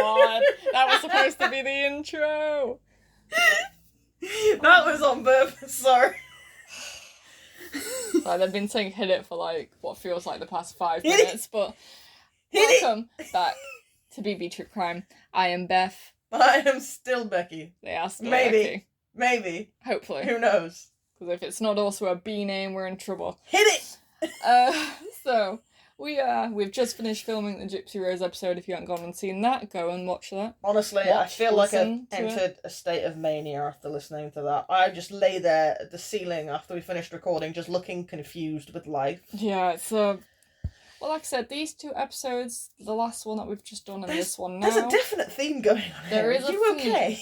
god. That was supposed to be the intro. That was on purpose, sorry. So they've been saying hit it for like what feels like the past 5 minutes, but Hit welcome back to BB True Crime. I am Beth. I am still Becky. They are still Maybe. Becky. Maybe. Hopefully. Who knows? Because if it's not also a B name, we're in trouble. Hit it! So we've just finished filming the Gypsy Rose episode. If you haven't gone and seen that, go and watch that. Honestly, I feel like I've listen to entered a state of mania after listening to that. I just lay there at the ceiling after we finished recording, just looking confused with life. Yeah, it's well, like I said, these 2 episodes, the last one that we've just done and this one now. There's a definite theme going on There here. is Are you theme. okay?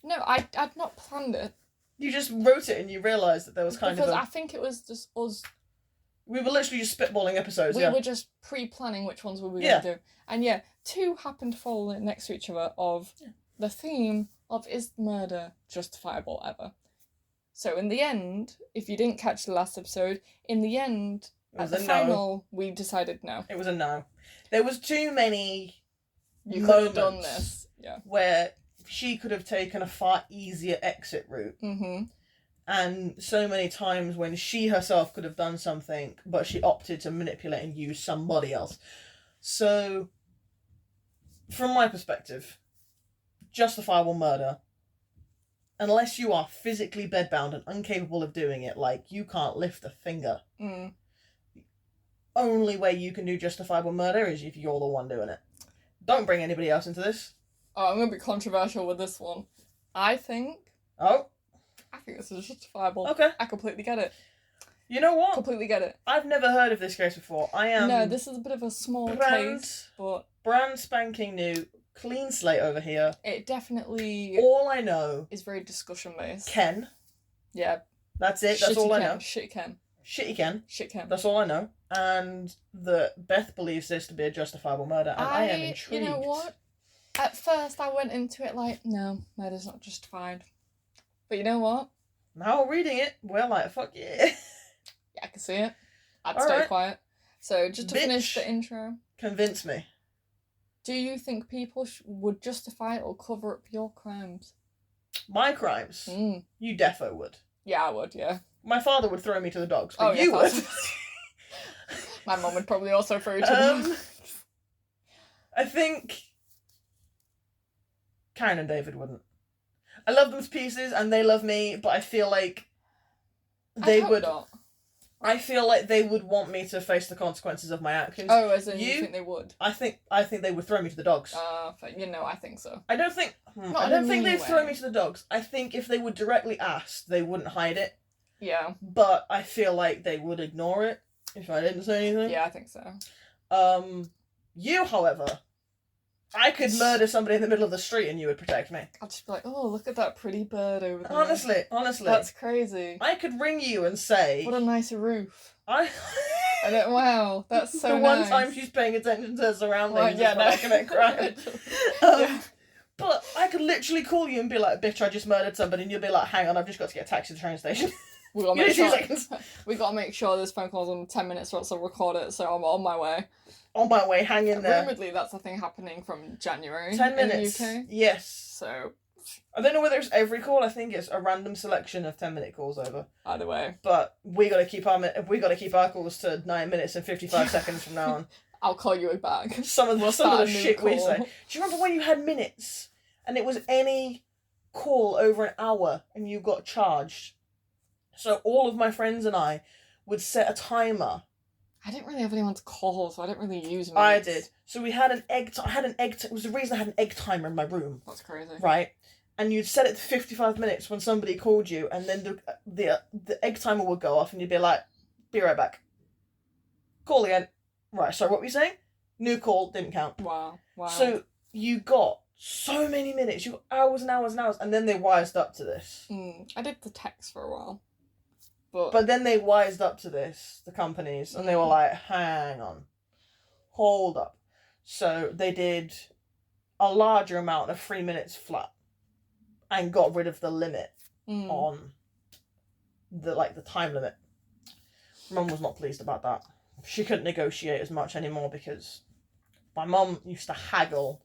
No, I'd not planned it. You just wrote it and you realised that there was kind because of I think it was just us. We were literally just spitballing episodes, We were just pre-planning which ones we were going to do. And 2 happened to fall next to each other of the theme of is murder justifiable ever? So in the end, if you didn't catch the last episode, in the end, at the final, we decided no. It was a no. There was too many You could have done this. Yeah. Where she could have taken a far easier exit route. Mm-hmm. And so many times when she herself could have done something, but she opted to manipulate and use somebody else. So, from my perspective, justifiable murder, unless you are physically bedbound and incapable of doing it, like you can't lift a finger, the only way you can do justifiable murder is if you're the one doing it. Don't bring anybody else into this. Oh, I'm going to be controversial with this one. I think this is justifiable. Okay. I completely get it. You know what? Completely get it. I've never heard of this case before. No, this is a bit of a small case, but brand spanking new, clean slate over here. it definitely All I know is very discussion based. Ken. Yeah. That's it. That's Shitty all I Ken. know. Shit Ken. Shitty Ken. Shit Ken. That's all I know. And that Beth believes this to be a justifiable murder, and I am intrigued. You know what? At first, I went into it like, no, murder's not justified. But you know what? Now reading it, we're like, fuck yeah. Yeah, I can see it. I'd All stay right. quiet. So, just to finish the intro, Convince me. do you think people would justify or cover up your crimes? My crimes? You defo would. Yeah, I would, yeah. My father would throw me to the dogs, but you yeah, would. My mum would probably also throw you to the I think Karen and David wouldn't. I love them to pieces and they love me, but I feel like they would. Not. I feel like they would want me to face the consequences of my actions. Oh, as in you think they would? I think they would throw me to the dogs. I think so. I don't think. Not I don't think in a they'd mean throw way. me to the dogs. I think if they were directly asked, they wouldn't hide it. Yeah. But I feel like they would ignore it if I didn't say anything. Yeah, I think so. You, however, I could murder somebody in the middle of the street and you would protect me. I'd just be like, oh, look at that pretty bird over there. Honestly. That's crazy. I could ring you and say... What a nice roof. Wow, that's so the nice. one time she's paying attention to her surroundings Well, is when I commit crime. Yeah. But I could literally call you and be like, bitch, I just murdered somebody, and you'll be like, hang on, I've just got to get a taxi to the train station. We gotta You make know, 2 sure. seconds. We gotta make sure this phone call's on 10 minutes or else I'll record it. So I'm on my way. On my way, hang in there. Rumouredly, that's a thing happening from January 10 in minutes. the UK. Yes. So I don't know whether it's every call. I think it's a random selection of 10-minute calls over. either way, But we got to keep our calls to 9 minutes and 55 seconds from now on. I'll call you back. Some of the start a new shit we call. say. Do you remember when you had minutes and it was any call over an hour and you got charged? So all of my friends and I would set a timer. I didn't really have anyone to call, so I didn't really use minutes. I did. So we had an egg. It was the reason I had an egg timer in my room. That's crazy. Right. And you'd set it to 55 minutes when somebody called you, and then the egg timer would go off, and you'd be like, "Be right back." Call again. Right. So what were you saying? New call didn't count. Wow. So you got so many minutes. You got hours and hours and hours, and then they wised up to this. I did the text for a while, but then they wised up to this, the companies, and they were like, "Hang on, hold up." So they did a larger amount of 3 minutes flat, and got rid of the limit on the time limit. Mum was not pleased about that. She couldn't negotiate as much anymore because my mum used to haggle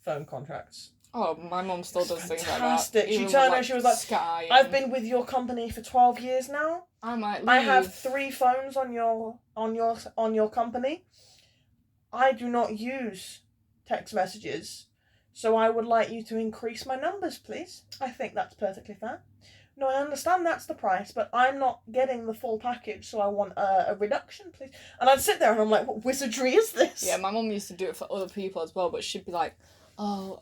phone contracts. Oh, my mum still does things like that. Fantastic. She turned around, she was like, Sky I've been with your company for 12 years now. I might leave. I have 3 phones on your company. I do not use text messages, so I would like you to increase my numbers, please. I think that's perfectly fair. No, I understand that's the price, but I'm not getting the full package, so I want a reduction, please. And I'd sit there and I'm like, what wizardry is this? Yeah, my mum used to do it for other people as well, but she'd be like, oh,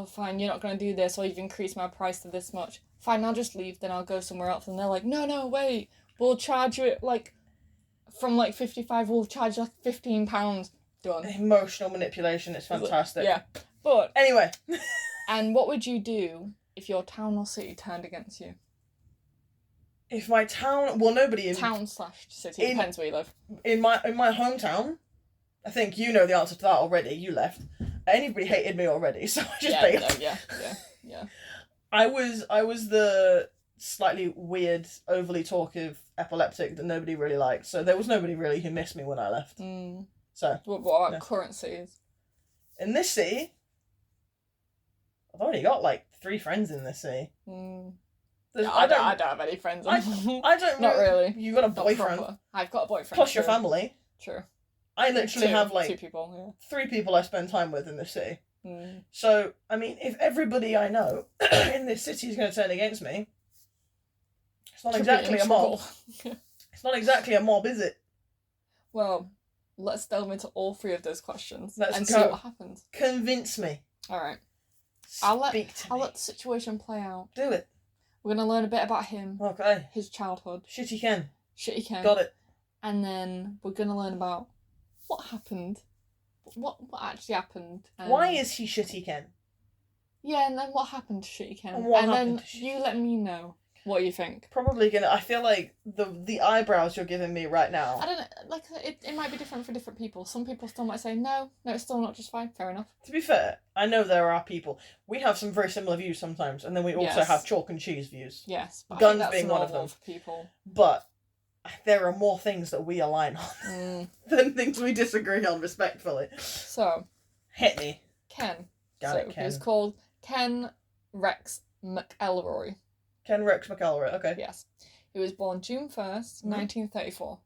fine, you're not going to do this, or you've increased my price to this much. Fine, I'll just leave, then I'll go somewhere else. And they're like, no, wait, we'll charge you it, like, from, like, 55, we'll charge you, like, £15. Done. Emotional manipulation, it's fantastic. Yeah, but... Anyway. And what would you do if your town or city turned against you? If my town... Well, nobody in... Town/city, depends where you live. In my hometown, I think you know the answer to that already, you left. Anybody hated me already, so I just bailed. Yeah. I was the slightly weird, overly talkative epileptic that nobody really liked, so there was nobody really who missed me when I left. So what about current cities? In this city, I've already got like 3 friends in this city. I don't have any friends. I don't. Not really. You got a boyfriend. I've got a boyfriend. Plus your family. True. I literally have like 2 people. Yeah. 3 people I spend time with in this city. So I mean, if everybody I know in this city is going to turn against me, it's not exactly a mob. It's not exactly a mob, is it? Well, let's delve into all 3 of those questions and go. see what happens. Convince me. All right. I'll let the situation play out. Do it. We're going to learn a bit about him. Okay. His childhood. Shitty Ken. Got it. And then we're going to learn about what happened. What actually happened. Why is he Shitty Ken? Yeah, and then what happened to Shitty Ken. And then you let me know what you think. Probably gonna... I feel like the eyebrows you're giving me right now... I don't know, like, it might be different for different people. Some people still might say, no, it's still not just fine. Fair enough. To be fair, I know there are people... We have some very similar views sometimes, and then we also have chalk and cheese views. Yes. But Guns being one of them. For people. But there are more things that we align on than things we disagree on, respectfully. So... Hit me. Ken. Ken. He was called Ken Rex McElroy. Ken Rex McElroy, okay. Yes. He was born June 1st, 1934.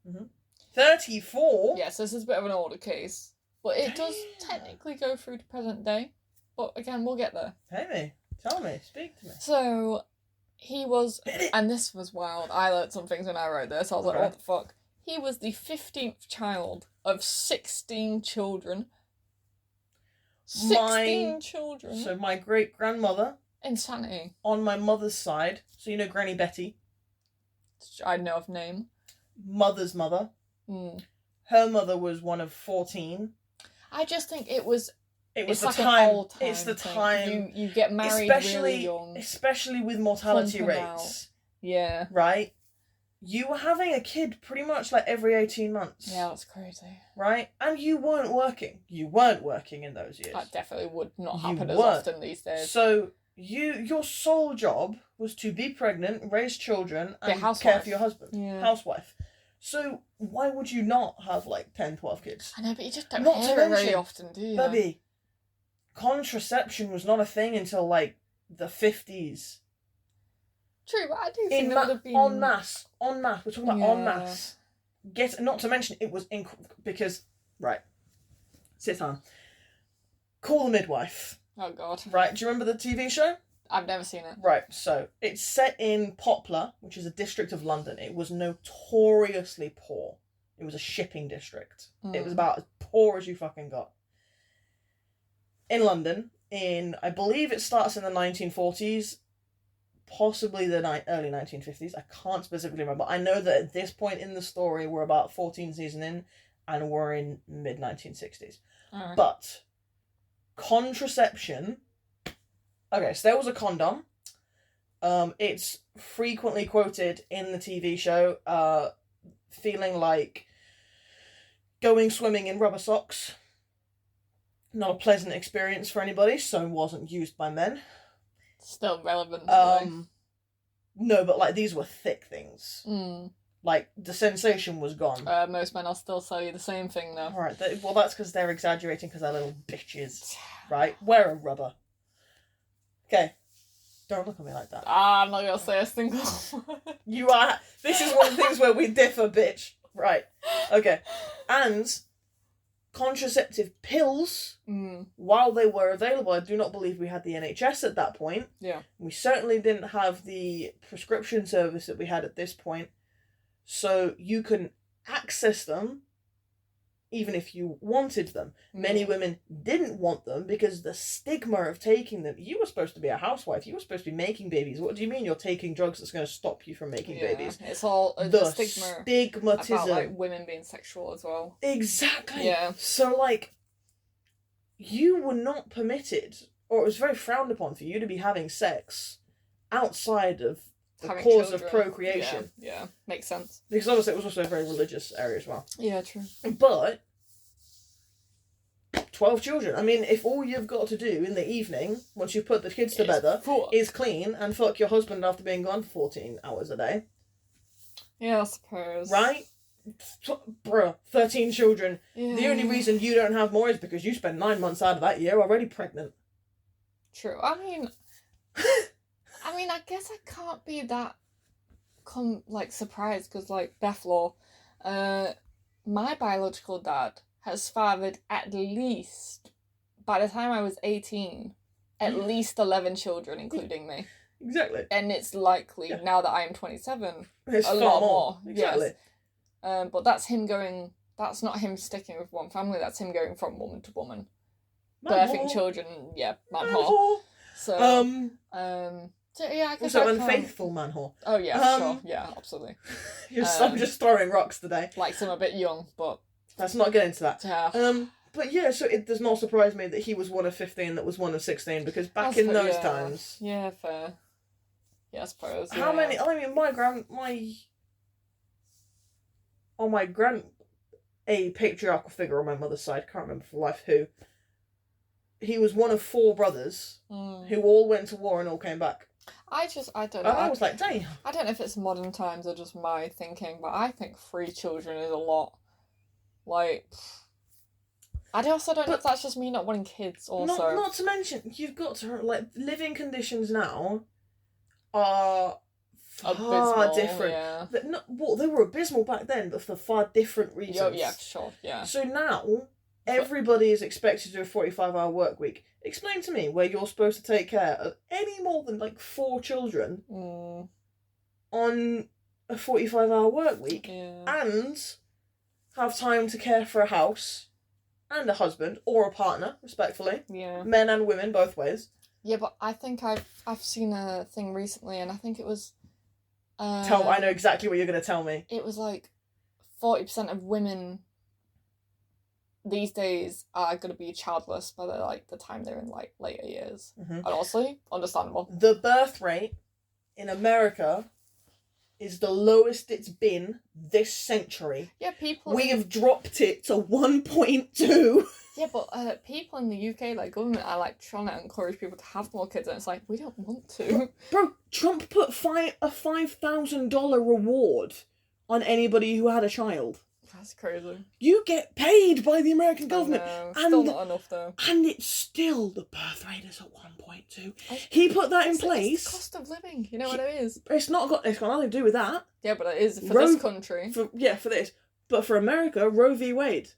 34? Yes, this is a bit of an older case. But it does technically go through to present day. But again, we'll get there. Hit me. Tell me. Speak to me. So, he was... And this was wild. I learned some things when I wrote this. I was like, what the fuck? He was the 15th child of 16 children. 16 children. So my great-grandmother... Insanity. On my mother's side, so you know Granny Betty? I know of name. Mother's mother. Her mother was one of 14. I just think it was the like time. An old time. It's the time. You get married really young. Especially with mortality rates. Out. Yeah. Right? You were having a kid pretty much like every 18 months. Yeah, that's crazy. Right? And you weren't working. You weren't working in those years. That definitely would not happen as often these days. So, your sole job was to be pregnant, raise children, and care for your husband. Yeah. Housewife. So, why would you not have like 10, 12 kids? I know, but you just don't hear it very often, do you? Baby, contraception was not a thing until like the 50s. True, but I do think it would have been... En masse. We're talking about en masse. Not to mention, it was... because... Right. Sit on. Call the Midwife. Oh, God. Right, do you remember the TV show? I've never seen it. Right, so it's set in Poplar, which is a district of London. It was notoriously poor. It was a shipping district. It was about as poor as you fucking got. In London, I believe it starts in the 1940s, possibly the early 1950s. I can't specifically remember. I know that at this point in the story, we're about 14 seasons in, and we're in mid-1960s. Right. But contraception... Okay, so there was a condom. It's frequently quoted in the TV show, feeling like going swimming in rubber socks. Not a pleasant experience for anybody, so wasn't used by men. Still relevant. No, but like these were thick things. Like, the sensation was gone. Most men will still tell you the same thing, though. Alright, well, that's because they're exaggerating because they're little bitches. Right? Wear a rubber. Okay. Don't look at me like that. I'm not gonna say a single word. You are... This is one of the things where we differ, bitch. Right. Okay. And contraceptive pills, while they were available, I do not believe we had the NHS at that point. Yeah. We certainly didn't have the prescription service that we had at this point. So you can access them even if you wanted them. Many women didn't want them because the stigma of taking them. You were supposed to be a housewife. You were supposed to be making babies. What do you mean you're taking drugs that's going to stop you from making babies? It's all the stigmatism about, like, women being sexual as well. Exactly. Yeah. So, like, you were not permitted, or it was very frowned upon for you to be having sex outside of the having cause children. of procreation. Yeah, makes sense. Because obviously it was also a very religious area as well. Yeah, true. But 12 children. I mean, if all you've got to do in the evening, once you've put the kids to bed, is clean and fuck your husband after being gone for 14 hours a day. Yeah, I suppose. Right? Bruh, 13 children. Yeah. The only reason you don't have more is because you spent 9 months out of that year already pregnant. True. I mean, I guess I can't be that surprised because, like, Beth Law, my biological dad has fathered at least, by the time I was 18, at least 11 children, including me. Exactly. And it's likely, now that I am 27, it's a far lot more. more. Exactly. Yes. But that's him going, that's not him sticking with one family, that's him going from woman to woman. Birthing children, man whore. So, yeah, I guess also unfaithful man whore. Oh, yeah, sure. Yeah, absolutely. I'm just throwing rocks today. Like, some a bit young, but... Let's not get into that. Yeah. But yeah, so it does not surprise me that he was one of 15 that was one of 16, because back in those times... Yeah, fair. Yeah, I suppose. How many... I mean, a patriarchal figure on my mother's side, can't remember for life who, he was one of 4 brothers who all went to war and all came back. I don't know. And I was like, damn. I don't know if it's modern times or just my thinking, but I think 3 children is a lot. Like, I also don't know if that's just me not wanting kids also. Not to mention, you've got to, like, living conditions now are far different. Yeah. They were abysmal back then, but for far different reasons. Oh, yeah, sure, yeah. So now, everybody is expected to do a 45-hour work week. Explain to me where you're supposed to take care of any more than, like, 4 children on a 45-hour work week and have time to care for a house and a husband or a partner, respectfully. Yeah. Men and women, both ways. Yeah, but I think I've seen a thing recently, and I think it was... I know exactly what you're going to tell me. It was like 40% of women these days are going to be childless by the time they're in, like, later years. Mm-hmm. And honestly, understandable. The birth rate in America is the lowest it's been this century. Yeah, we have dropped it to 1.2. Yeah, but people in the UK, like, government are, like, trying to encourage people to have more kids, and it's like, we don't want to. Bro, Trump put a $5,000 reward on anybody who had a child. That's crazy. You get paid by the American government. Still not enough, though. And it's still, the birth rate is at 1.2. He put that in place. It's the cost of living, you know what it is? It's got nothing to do with that. Yeah, but it is for this country. For this. But for America, Roe v. Wade.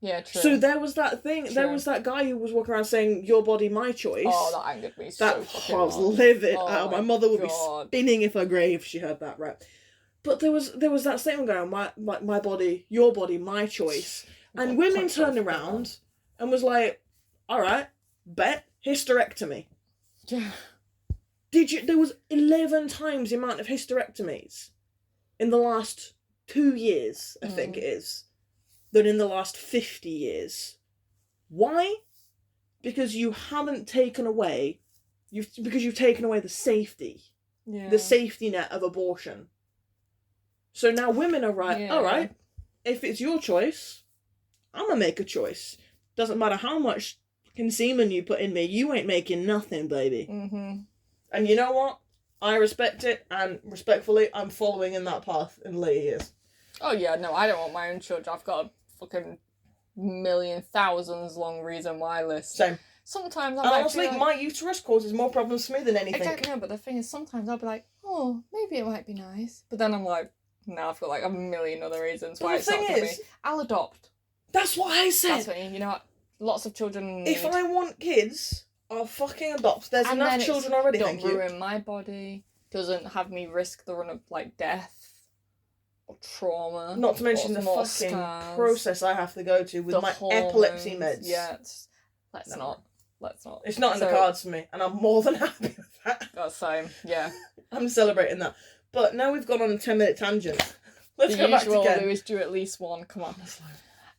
Yeah, true. So there was that thing, there was that guy who was walking around saying, your body, my choice. Oh, that angered me so fucking I was much. livid. Oh, my mother would be spinning in her grave if she heard that, right? But there was that statement going, my body, your body, my choice. And women turned around and was like, alright, bet, hysterectomy. Yeah. There was 11 times the amount of hysterectomies in the last 2 years, I think it is, than in the last 50 years. Why? Because you haven't taken away, you've taken away the safety. Yeah. The safety net of abortion. So now women are alright, if it's your choice, I'm gonna make a choice. Doesn't matter how much semen you put in me, you ain't making nothing, baby. Mm-hmm. And you know what? I respect it, and respectfully, I'm following in that path in later years. Oh yeah, no, I don't want my own children. I've got a fucking million, thousands long reason why list. Same. Sometimes And honestly, my uterus causes more problems for me than anything. I don't know, but the thing is, sometimes I'll be like, oh, maybe it might be nice. But then I'm like, no, I've got like a million other reasons why it's not for me. I'll adopt. That's what I said. That's what you know what? Lots of children need. If I want kids, I'll fucking adopt. There's enough children already, thank you. Don't ruin my body. Doesn't have me risk the run of, like, death or trauma. Not to mention the fucking process I have to go to with my epilepsy meds. Yeah, let's not. It's not in the cards for me, and I'm more than happy with that. That's same, yeah. I'm celebrating that. But now we've gone on a 10-minute tangent. Let's go back to Ken. There was due at least one, come on.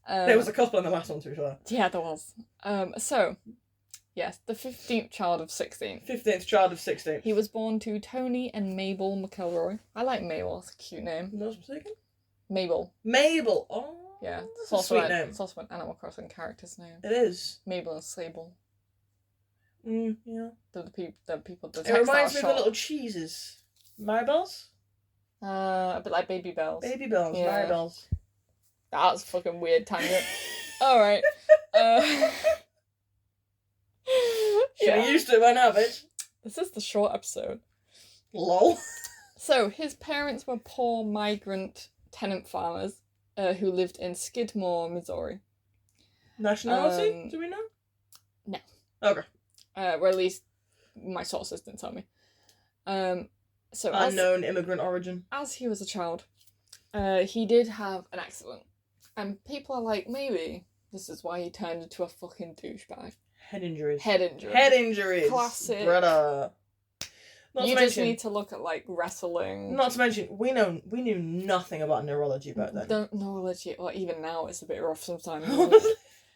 There was a couple in the last one, to be fair. Yeah, there was. So, yes, the 15th child of 16. 15th child of 16. He was born to Tony and Mabel McElroy. I like Mabel, it's a cute name. No, mistaken? Mabel. Mabel, oh. Yeah, that's a sweet name. It's also an Animal Crossing character's name. It is. Mabel and Sable. Yeah. The people. The it reminds me of the little cheeses. Maribels? A bit like Baby Bells. Baby Bells, yeah. Maribels. That's a fucking weird tangent. Alright. Should be used to it by now, bitch. This is the short episode. Lol. So, his parents were poor migrant tenant farmers who lived in Skidmore, Missouri. Nationality? Do we know? No. Okay. Or at least my sources didn't tell me. So unknown immigrant origin. As he was a child, he did have an accident. And people are like, maybe this is why he turned into a fucking douchebag. Head injuries. Classic. Brother. You just need to look at, like, wrestling. Not to mention, we knew nothing about neurology back then. Neurology, or even now, it's a bit rough sometimes.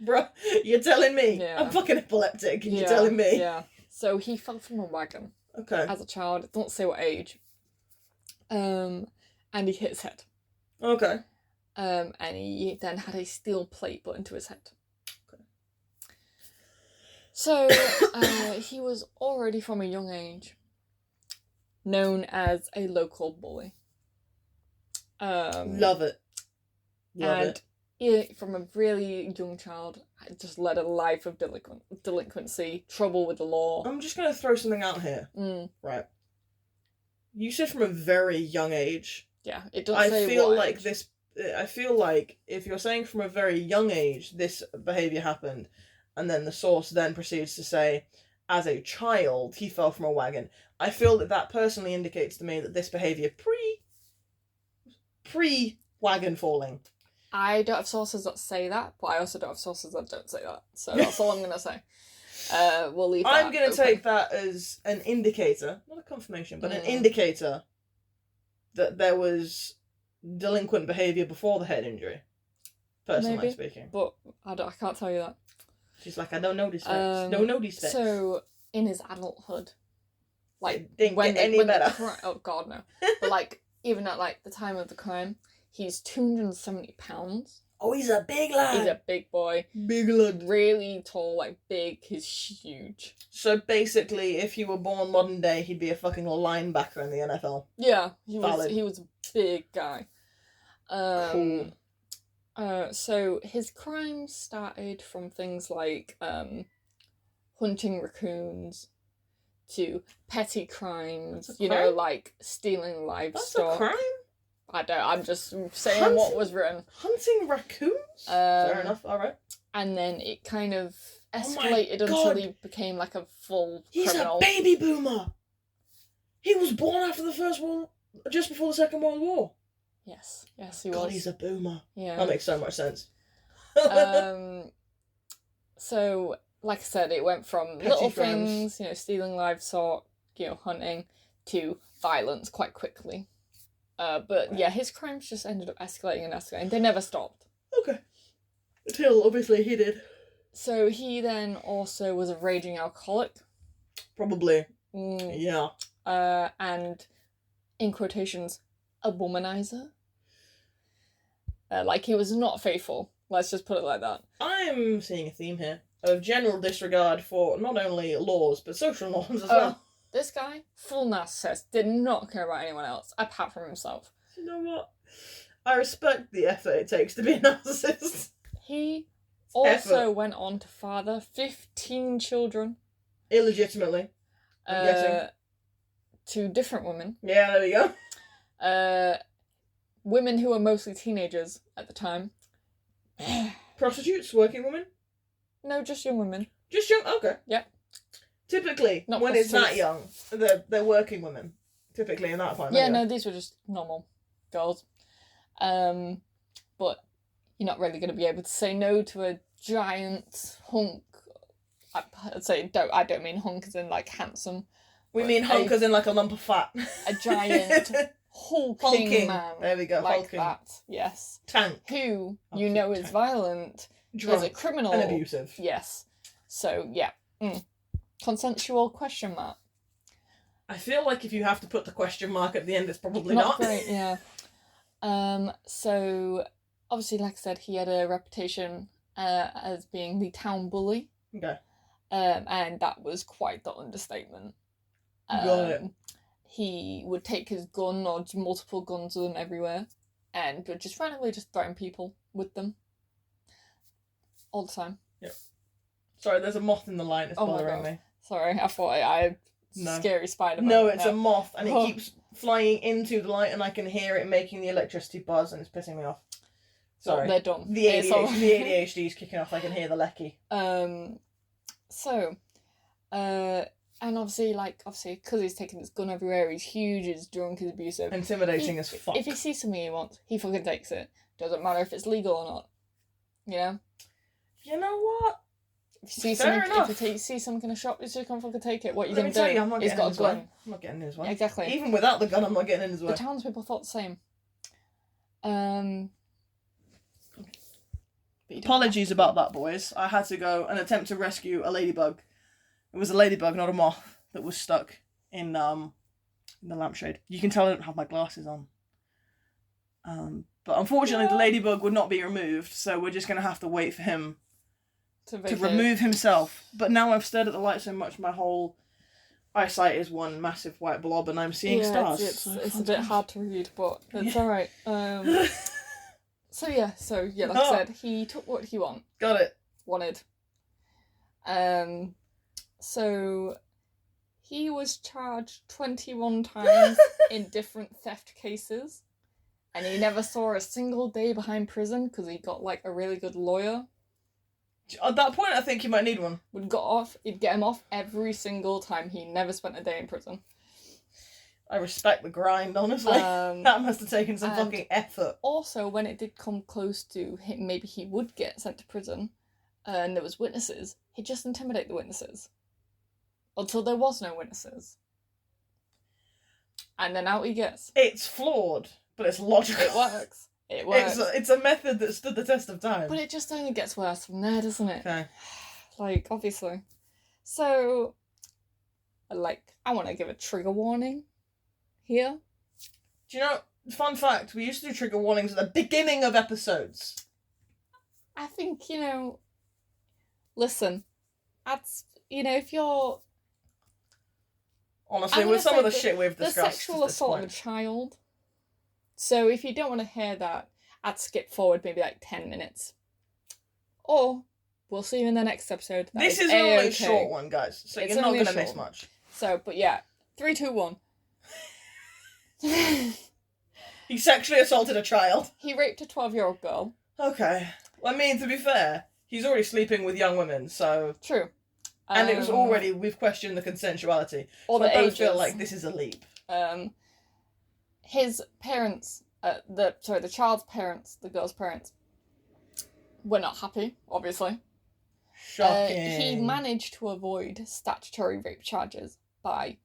Bro, you're telling me? Yeah. I'm fucking epileptic. You're telling me? Yeah. So he fell from a wagon. Okay. As a child. Don't say what age. And he hit his head. Okay. And he then had a steel plate put into his head. Okay. So, he was already from a young age known as a local bully. Love it. He, from a really young child, just led a life of delinquency, trouble with the law. I'm just going to throw something out here. Right. You said from a very young age. Yeah, it doesn't say I feel like if you're saying from a very young age this behaviour happened, and then the source then proceeds to say, as a child, he fell from a wagon, I feel that personally indicates to me that this behaviour pre-wagon falling. I don't have sources that say that, but I also don't have sources that don't say that. So that's all I'm going to say. We'll leave that I'm going to take that as an indicator, not a confirmation, but an indicator that there was delinquent behaviour before the head injury. Personally speaking. But I can't tell you that. She's like, I don't know these facts. Don't know these facts. So, in his adulthood, like, it didn't get any better. Oh, God, no. But, like, even at, like, the time of the crime, he's 270 pounds. Oh, he's a big lad. He's a big boy. Big lad. Really tall, like, big. He's huge. So, basically, if he were born modern day, he'd be a fucking linebacker in the NFL. Yeah, he was a big guy. Cool. So his crimes started from things like hunting raccoons to petty crimes, like stealing livestock. That's a crime? I'm just saying what was written. Hunting raccoons? Fair enough, alright. And then it kind of escalated until he became like a full criminal. He's a baby boomer! He was born after just before the Second World War. Yes, he was. God, he's a boomer. Yeah. That makes so much sense. So, like I said, it went from petty little crimes. things, stealing livestock, hunting, to violence quite quickly. But yeah, his crimes just ended up escalating and escalating. They never stopped. Okay. Until, obviously, he did. So he then also was a raging alcoholic. Probably. Yeah. And, in quotations, a womanizer. Like, he was not faithful. Let's just put it like that. I'm seeing a theme here of general disregard for not only laws, but social norms as well. This guy, full narcissist, did not care about anyone else apart from himself. You know what? I respect the effort it takes to be a narcissist. He also went on to father 15 children. Illegitimately, I'm guessing. To different women. Yeah, there we go. Women who were mostly teenagers at the time. Prostitutes? Working women? No, just young women. Just young? Okay. Yep. Typically, not when it's that young, they're working women. Typically in that time. Yeah, anyway. No, these were just normal girls. But you're not really going to be able to say no to a giant hunk. I'd say, I don't mean hunk as in, like, handsome. We mean hunk as in, like, a lump of fat. A giant hulking man. There we go, like hulking. That, yes. Tank. Who, you know, is violent, drunk, is a criminal. and abusive. Yes. So, yeah. Consensual question mark. I feel like if you have to put the question mark at the end, it's probably not. Great, yeah. So, obviously, like I said, he had a reputation as being the town bully. Okay. And that was quite the understatement. Got it. He would take his gun or multiple guns with him everywhere and would just randomly just threaten people with them. All the time. Yep. Sorry, there's a moth in the line. It's bothering me. Sorry, I thought I scary spider. No, it's a moth and it keeps flying into the light and I can hear it making the electricity buzz and it's pissing me off. Sorry. They're done. The ADHD is kicking off. I can hear the lecky. And obviously, because he's taking his gun everywhere, he's huge, he's drunk, he's abusive. Intimidating as fuck. If he sees something he wants, he fucking takes it. Doesn't matter if it's legal or not. You know? You know what? If you see something in a shop, you just can't fucking take it. What are you going to do? I'm not getting in his way. I'm not getting in his way. Exactly. Even without the gun, I'm not getting in his way. The townspeople thought the same. Apologies about that, boys. I had to go and attempt to rescue a ladybug. It was a ladybug, not a moth, that was stuck in the lampshade. You can tell I don't have my glasses on. But unfortunately, the ladybug would not be removed, so we're just going to have to wait for him to remove himself. But now I've stared at the light so much, my whole eyesight is one massive white blob, and I'm seeing stars. It's a bit hard to read, but it's alright. So like I said, he took what he wanted. So he was charged 21 times in different theft cases, and he never saw a single day behind prison because he got like a really good lawyer. At that point, I think you might need one. He'd get him off every single time. He never spent a day in prison. I respect the grind, honestly. That must have taken some fucking effort. Also, when it did come close to him, maybe he would get sent to prison, and there was witnesses, he'd just intimidate the witnesses. Until there was no witnesses. And then out he gets. It's flawed, but it's logical. It works. It works. It's a method that stood the test of time. But it just only gets worse from there, doesn't it? Okay. Like, obviously. So, I want to give a trigger warning here. Do you know, fun fact, we used to do trigger warnings at the beginning of episodes. I think, listen, if you're... Honestly, with some of the shit we've discussed. The sexual assault of a child. So if you don't want to hear that, I'd skip forward maybe 10 minutes. Or we'll see you in the next episode. This is only a short one, guys. So you're not going to miss much. So, but yeah. 3, 2, 1. He sexually assaulted a child. He raped a 12-year-old girl. Okay. Well, I mean, to be fair, he's already sleeping with young women, so... True. And it was already, we've questioned the consensuality. Or so the I don't ages. feel like this is a leap. His parents, the child's parents, the girl's parents, were not happy, obviously. Shocking. He managed to avoid statutory rape charges by,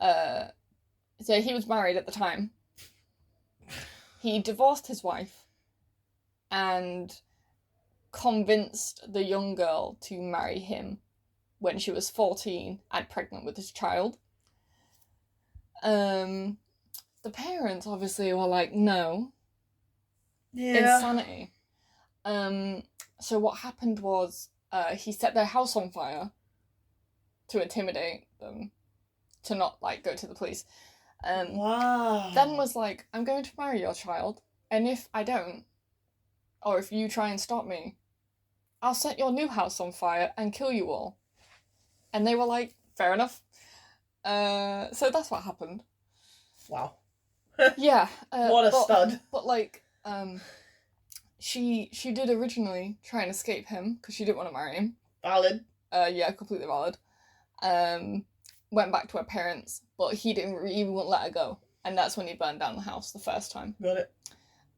so he was married at the time. He divorced his wife and convinced the young girl to marry him when she was 14 and pregnant with his child. The parents obviously were like, no. Yeah. Insanity. So what happened was he set their house on fire to intimidate them. to not, like, go to the police. Wow. Then was like, I'm going to marry your child, and if I don't, or if you try and stop me, I'll set your new house on fire and kill you all. And they were like, fair enough. So that's what happened. Wow. Yeah. What a stud. But, like, she did originally try and escape him, because she didn't want to marry him. Valid. Yeah, completely valid. Went back to her parents, but he didn't even let her go. And that's when he burned down the house the first time. Got it.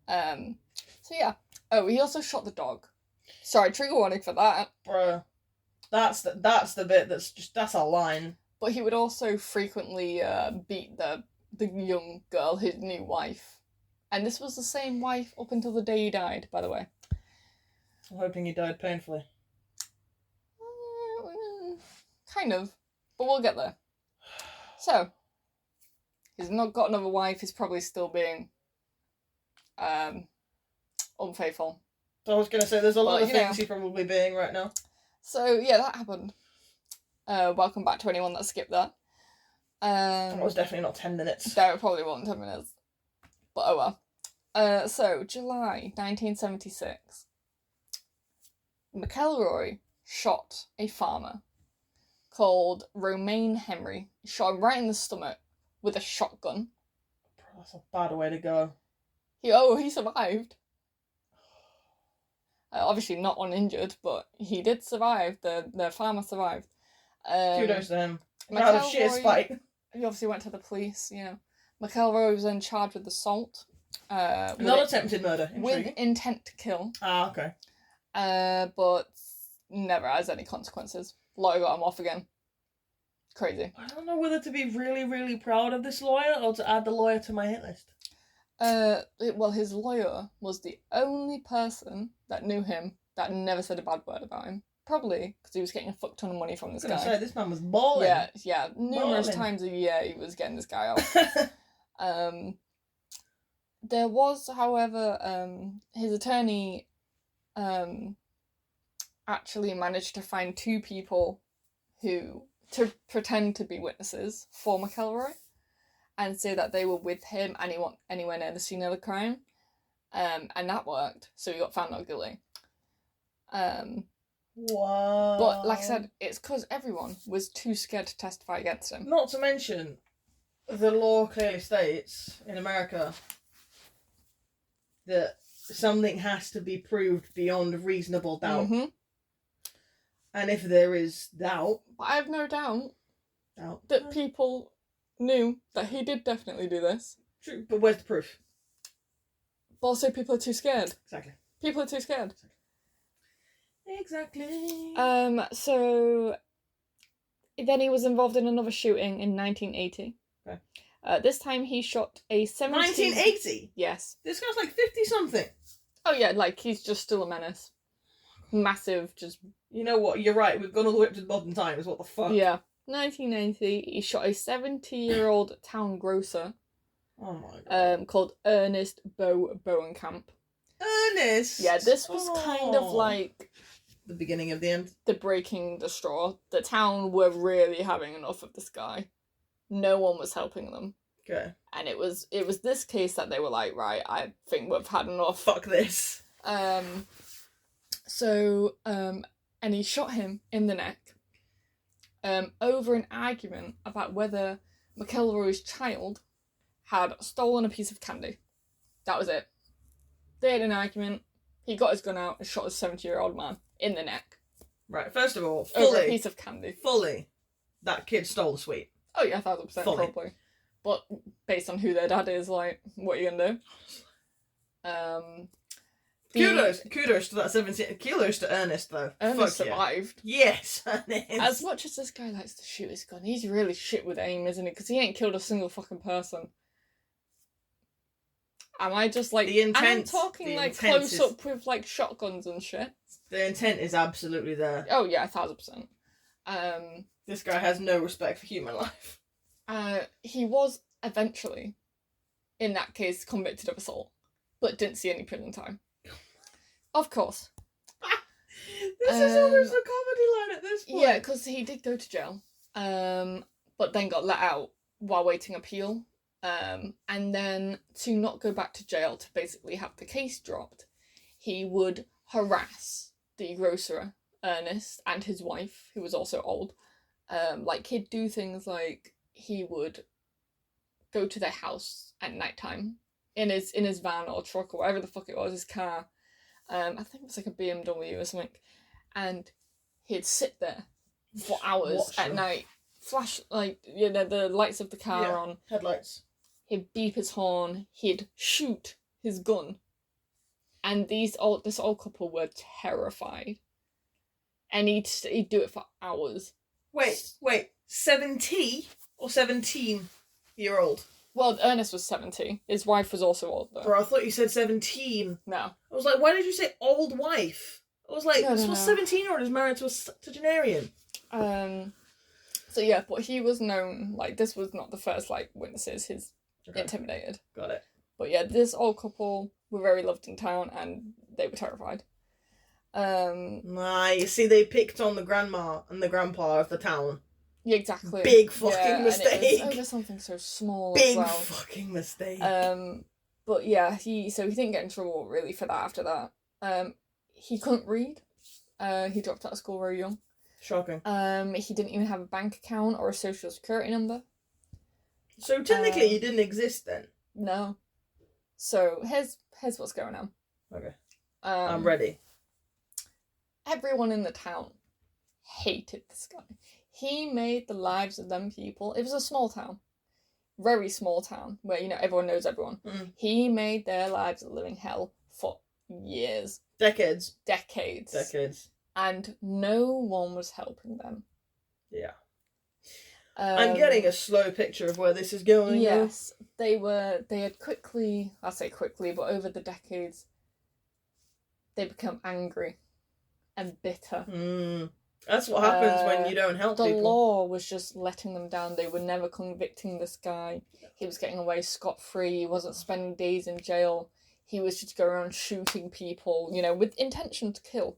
So yeah. Oh, he also shot the dog. Sorry, trigger warning for that. Bruh. That's the bit that's a line. But he would also frequently beat the young girl, his new wife. And this was the same wife up until the day he died, by the way. I'm hoping he died painfully. Kind of. But we'll get there. So, he's not got another wife, he's probably still being unfaithful. So I was going to say, there's a lot of things he's probably being right now. So, yeah, that happened. Welcome back to anyone that skipped that. That was definitely not 10 minutes. No, it probably wasn't 10 minutes. But oh well. So, July 1976. McElroy shot a farmer called Romaine Henry. He shot him right in the stomach with a shotgun. That's a bad way to go. He survived. Obviously not uninjured, but he did survive. The farmer survived. Kudos to him. Out of sheer spite. He obviously went to the police, McElroy was then charged with assault. Not attempted murder. With intent to kill. Ah, okay. But never has any consequences. Lawyer got him off again. Crazy. I don't know whether to be really, really proud of this lawyer or to add the lawyer to my hit list. Well, his lawyer was the only person that knew him that never said a bad word about him. Probably because he was getting a fuck ton of money from this guy. Say, this man was balling. Yeah. Numerous times a year he was getting this guy off. There was, however, his attorney actually managed to find two people who to pretend to be witnesses for McElroy and say that they were with him and anywhere near the scene of the crime. And that worked, so he got found not guilty. Wow. But like I said, it's because everyone was too scared to testify against him. Not to mention, the law clearly states in America that something has to be proved beyond reasonable doubt. Mm-hmm. And if there is doubt... But I have no doubt that people knew that he did definitely do this. True, but where's the proof? But also people are too scared. Exactly. People are too scared. Exactly. So then he was involved in another shooting in 1980. Okay. This time he shot a 1980? Yes. This guy's like 50-something. Oh yeah, like he's just still a menace. Massive, just... You know what, you're right, we've gone all the way up to modern times, what the fuck? Yeah. 1980, he shot a 70-year-old town grocer. Oh my god. Called Ernest Bowenkamp. Ernest? Yeah, this was kind of like... the beginning of the end. The breaking the straw. The town were really having enough of this guy. No one was helping them. Okay. And it was this case that they were like, right, I think we've had enough. Fuck this. And he shot him in the neck over an argument about whether McElroy's child had stolen a piece of candy. That was it. They had an argument. He got his gun out and shot a 70-year-old man in the neck. Right, first of all, over a piece of candy. Fully, that kid stole the sweet. Oh yeah, 1,000% probably. But based on who their dad is, like, what are you gonna do? Kudos to that 17. Kudos to Ernest though. Ernest survived. Yeah. Yes, Ernest. As much as this guy likes to shoot his gun, he's really shit with aim, isn't he? Because he ain't killed a single fucking person. Am I just like... The intent... I'm talking like close up with like shotguns and shit. The intent is absolutely there. Oh yeah, 1,000%. This guy has no respect for human life. He was eventually, in that case, convicted of assault, but didn't see any prison time. Of course. This is almost a comedy line at this point. Yeah, because he did go to jail. but then got let out while waiting appeal. And then to not go back to jail, to basically have the case dropped, he would harass the grocer, Ernest, and his wife, who was also old. Like, he'd do things like he would go to their house at nighttime in his van or truck or whatever the fuck it was, his car. I think it was like a BMW or something. And he'd sit there for hours at night, flash, like, you know, the lights of the car on. Headlights. He'd beep his horn. He'd shoot his gun. And this old couple were terrified. And he'd do it for hours. Wait. 70 or 17-year-old? Well, Ernest was 70. His wife was also older. Bro, I thought you said 17. No. I was like, why did you say old wife? I was like, this was 17-year-old is married to a septuagenarian. So yeah, but he was known, like, this was not the first, like, witnesses he's intimidated. Got it. But yeah, this old couple were very loved in town and they were terrified. You see, they picked on the grandma and the grandpa of the town. Yeah, exactly. Big fucking mistake. And it was over something so small Big as well. fucking mistake. But yeah, he didn't get in trouble really for that after that. He couldn't read. He dropped out of school very young. Shocking. He didn't even have a bank account or a social security number. So technically he didn't exist then? No. So here's what's going on. Okay. I'm ready. Everyone in the town hated this guy. He made the lives of them people. It was a small town. Very small town where, you know, everyone knows everyone. Mm. He made their lives a living hell for years. Decades. And no one was helping them. Yeah. I'm getting a slow picture of where this is going. Yes. They had quickly, I say quickly, but over the decades, they become angry and bitter. That's what happens when you don't help people. The law was just letting them down. They were never convicting this guy. He was getting away scot-free. He wasn't spending days in jail. He was just going around shooting people, you know, with intention to kill.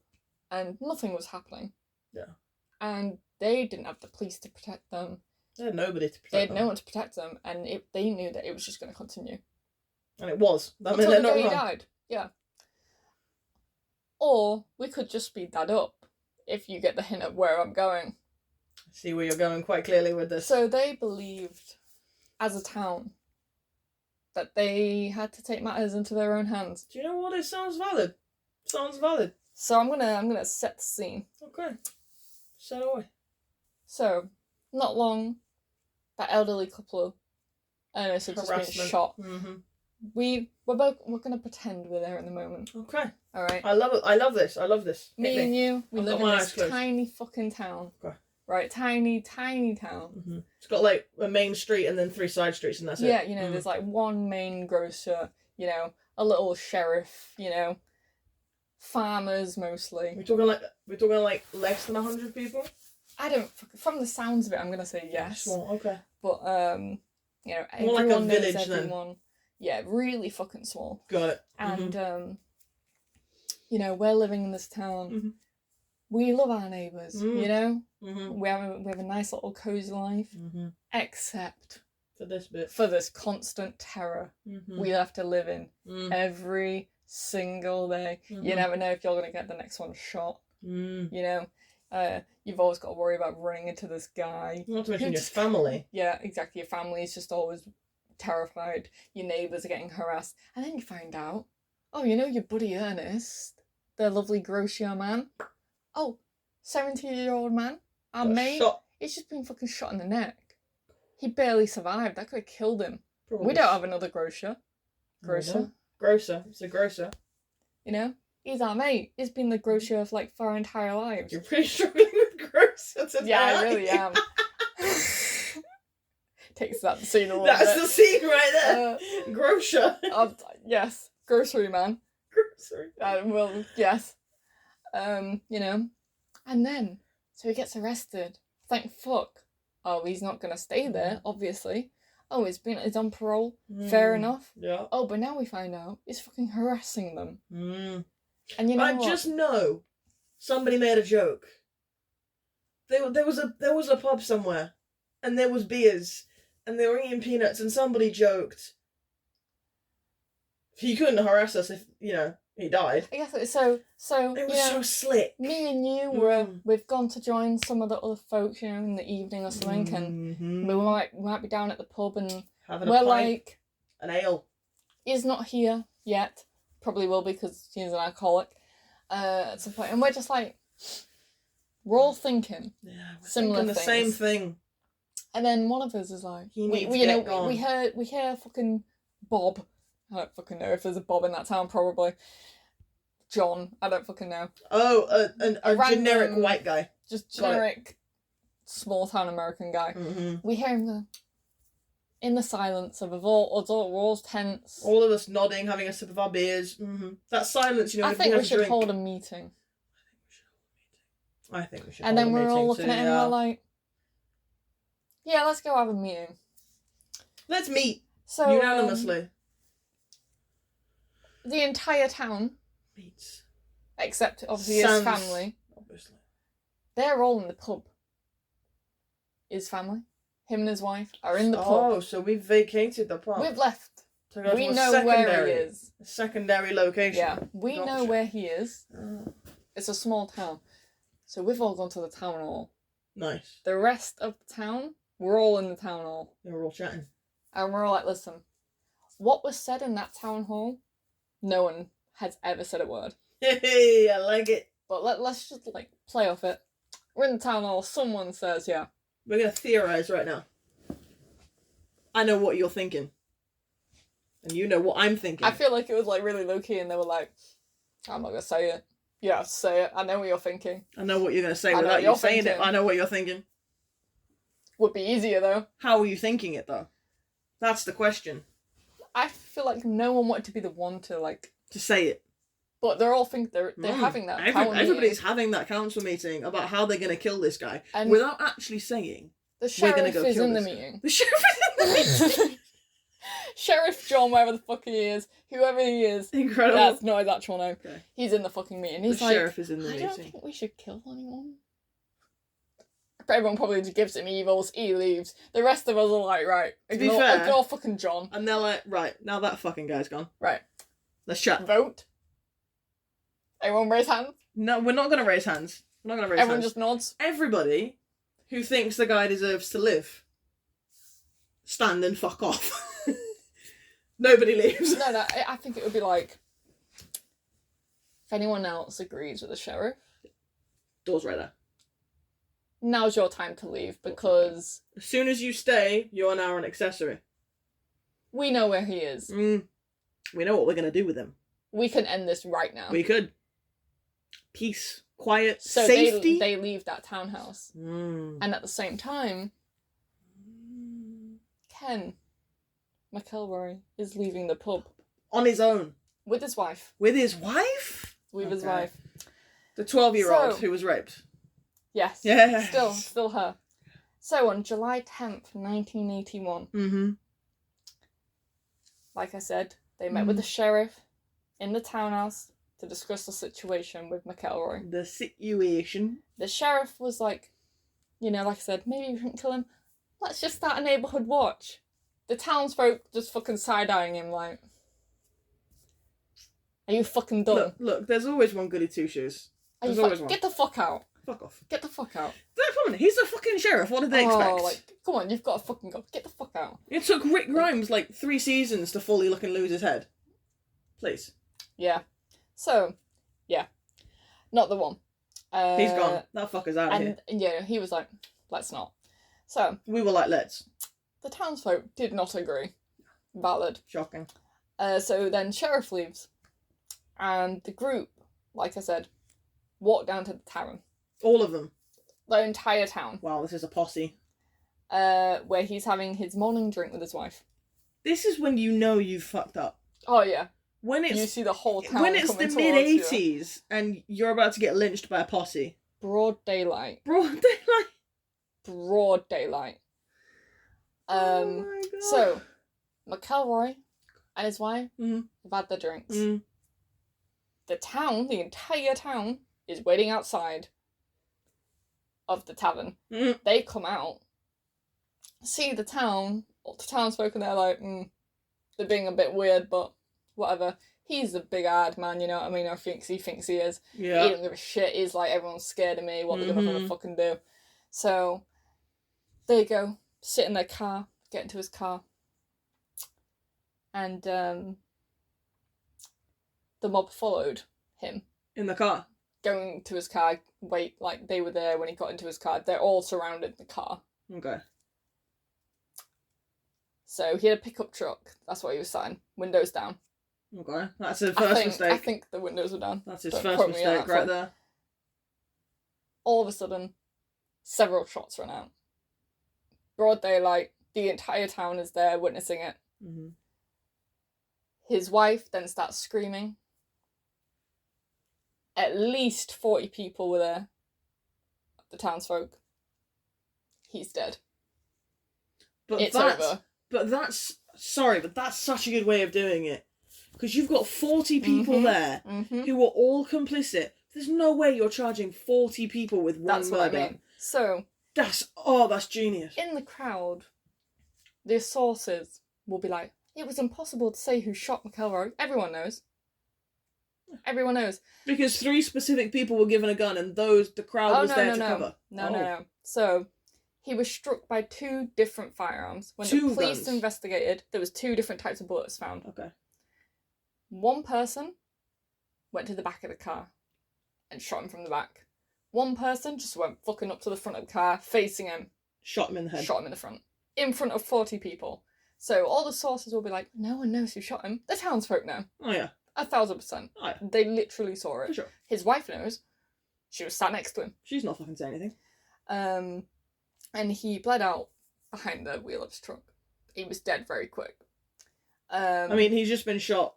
And nothing was happening. Yeah. And they didn't have the police to protect them. They had nobody to protect them. They had no one to protect them. And they knew that it was just going to continue. And it was. Until the day he died. Yeah. Or we could just speed that up. If you get the hint of where I'm going. I see where you're going quite clearly with this. So they believed, as a town, that they had to take matters into their own hands. Do you know what? It sounds valid. So I'm gonna set the scene. Okay. Set away. So, not long, that elderly couple, Ernest had just been shot. Mm-hmm. We're gonna pretend we're there in the moment. Okay. All right. I love it. I love this. Me and you, we live in this tiny fucking town. Okay. Right, tiny town. Mm-hmm. It's got like a main street and then 3 side streets, and that's it. Yeah, you know, there's like one main grocer, you know, a little sheriff, you know, farmers mostly. We're talking like less than 100 people. I don't. From the sounds of it, I'm gonna say yes. Small, okay. But you know, more everyone like a knows village everyone. then. Yeah, really fucking small. Got it. And you know, we're living in this town. Mm-hmm. We love our neighbours. You know, mm-hmm. we have a nice little cozy life, except for this constant terror we have to live in every single day. You never know if you're gonna get the next one shot. You know, you've always got to worry about running into this guy. Not to mention your family. Yeah, exactly. Your family is just always terrified. Your neighbours are getting harassed, and then you find out, oh, you know your buddy Ernest, the lovely grocer man. Oh, 70-year-old man, our mate, he's just been fucking shot in the neck. He barely survived. That could have killed him. Probably. We don't have another grocer. Grocer. It's a grocer. You know? He's our mate. He's been the grocer for like for our entire lives. You're pretty struggling with grocer today. Yeah, I really am. Takes that scene a little bit. That's the scene right there. Grocer. Yes. Grocery man. Grocery. Well, yes. You know. And then, so he gets arrested. Thank fuck. Oh, he's not going to stay there, obviously. Oh, he's on parole. Fair enough. Yeah. Oh, but now we find out he's fucking harassing them. And you know what? Just know somebody made a joke. There was a pub somewhere and there was beers, and they were eating peanuts, and somebody joked, he couldn't harass us if, he died. I guess so. It was so slick. Me and you we've gone to join some of the other folks, in the evening or something, and we might be down at the pub and having we're a pint, like, an ale. He's not here yet. Probably will be because he's an alcoholic at some point, and we're just like, we're all thinking similar thinking the things. same thing. And then one of us is like, we hear fucking Bob. I don't fucking know if there's a Bob in that town, probably. John, I don't fucking know. Oh, a generic white guy. Just generic small town American guy. Mm-hmm. We hear him go, in the silence of we're all tense. All of us nodding, having a sip of our beers. Mm-hmm. That silence, I think we should hold a meeting. I think we should. And then we're all looking at him and we're like, yeah, let's go have a meeting. Let's meet. So unanimously. The entire town meets. Except obviously his family. Obviously. They're all in the pub. His family, him and his wife, are in the pub. Oh, so we've vacated the pub. We've left. We know where he is. A secondary location. Yeah, we know where he is. It's a small town. So we've all gone to the town hall. Nice. The rest of the town, we're all in the town hall. Yeah, we're all chatting. And we're all like, listen, what was said in that town hall, no one has ever said a word. Hey, I like it. But let's just, play off it. We're in the town hall, someone says, yeah. We're going to theorise right now. I know what you're thinking. And you know what I'm thinking. I feel like it was, really low-key, and they were like, I'm not going to say it. You have to say it. I know what you're thinking. I know what you're going to say without you saying it. I know what you're thinking. Would be easier, though. How are you thinking it, though? That's the question. I feel like no one wanted to be the one to, to say it. But they're all they're having that everybody's having that council meeting about how they're going to kill this guy. And without actually saying, the sheriff is in the meeting. The sheriff is in the meeting. Sheriff John, wherever the fuck he is, whoever he is. Incredible. That's not his actual name. Okay. He's in the fucking meeting. He's the sheriff is in the meeting. I don't think we should kill anyone. Everyone probably just gives him evils, he leaves. The rest of us are like, right, ignore fucking John. And they're like, right, now that fucking guy's gone. Right. Let's chat. Vote. Everyone raise hands? No, we're not going to raise hands. Everyone just nods? Everybody who thinks the guy deserves to live, stand and fuck off. Nobody leaves. No, I think it would be like, if anyone else agrees with the sheriff, door's right there. Now's your time to leave, because as soon as you stay, you're now an accessory. We know where he is. We know what we're going to do with him. We can end this right now. We could. Peace, quiet, safety. So they leave that townhouse. And at the same time, Ken McElroy is leaving the pub. On his own. With his wife. With his wife? With his wife. The 12-year-old who was raped. Yes. Yeah. Still her. So on July 10th, 1981, like I said, they met with the sheriff in the townhouse to discuss the situation with McElroy. The situation. The sheriff was like, like I said, maybe we shouldn't kill him. Let's just start a neighbourhood watch. The townsfolk just fucking side-eyeing him like, are you fucking done? Look, there's always one goody two-shoes. There's always one. Get the fuck out. Fuck off. Get the fuck out. Come on, he's a fucking sheriff. What did they expect? Come on, you've got to fucking go. Get the fuck out. It took Rick Grimes 3 seasons to fully look and lose his head. Please. Yeah. So, yeah. Not the one. He's gone. That fucker's out of here. And yeah, he was like, let's not. So. We were like, let's. The townsfolk did not agree. Valid. Shocking. So then sheriff leaves. And the group, like I said, walk down to the tavern. All of them? The entire town. Wow, this is a posse. Where he's having his morning drink with his wife. This is when you know you've fucked up. Oh, yeah. When it's, you see the whole town when it's the mid-80s and you're about to get lynched by a posse. Broad daylight. Broad daylight? Broad daylight. Oh my God. So, McElroy and his wife have had their drinks. The entire town, is waiting outside of the tavern. They come out see the townsfolk, and they're like, they're being a bit weird, but whatever. He's a big-eyed man, you know what I mean? He thinks he is. Yeah. He don't give a shit. He's like, everyone's scared of me. What they're gonna fucking do? So they go, sit in their car, get into his car, and the mob followed him. In the car? Going to his car, like they were there when he got into his car. They're all surrounded the car. Okay. So he had a pickup truck. That's what he was sat in. Windows down. Okay. That's his first mistake. I think the windows were down. That's his first mistake right there. All of a sudden, several shots run out. Broad daylight. The entire town is there witnessing it. Mm-hmm. His wife then starts screaming. At least 40 people were there. The townsfolk. He's dead. But it's over. But that's such a good way of doing it. Because you've got 40 people there who were all complicit. There's no way you're charging 40 people with one murder. What I mean. So... That's genius. In the crowd, the sources will be like, it was impossible to say who shot McElroy. Everyone knows. Everyone knows. Because 3 specific people were given a gun and the crowd was there to cover. No. So, he was struck by 2 different firearms. When the police investigated, there was 2 different types of bullets found. Okay. One person went to the back of the car and shot him from the back. One person just went fucking up to the front of the car, facing him. Shot him in the head. Shot him in the front. In front of 40 people. So all the sources will be like, no one knows who shot him. The townsfolk know. Oh, yeah. 1,000%. Oh, yeah. They literally saw it. For sure. His wife knows. She was sat next to him. She's not fucking saying anything. And he bled out behind the wheel of his truck. He was dead very quick. I mean, he's just been shot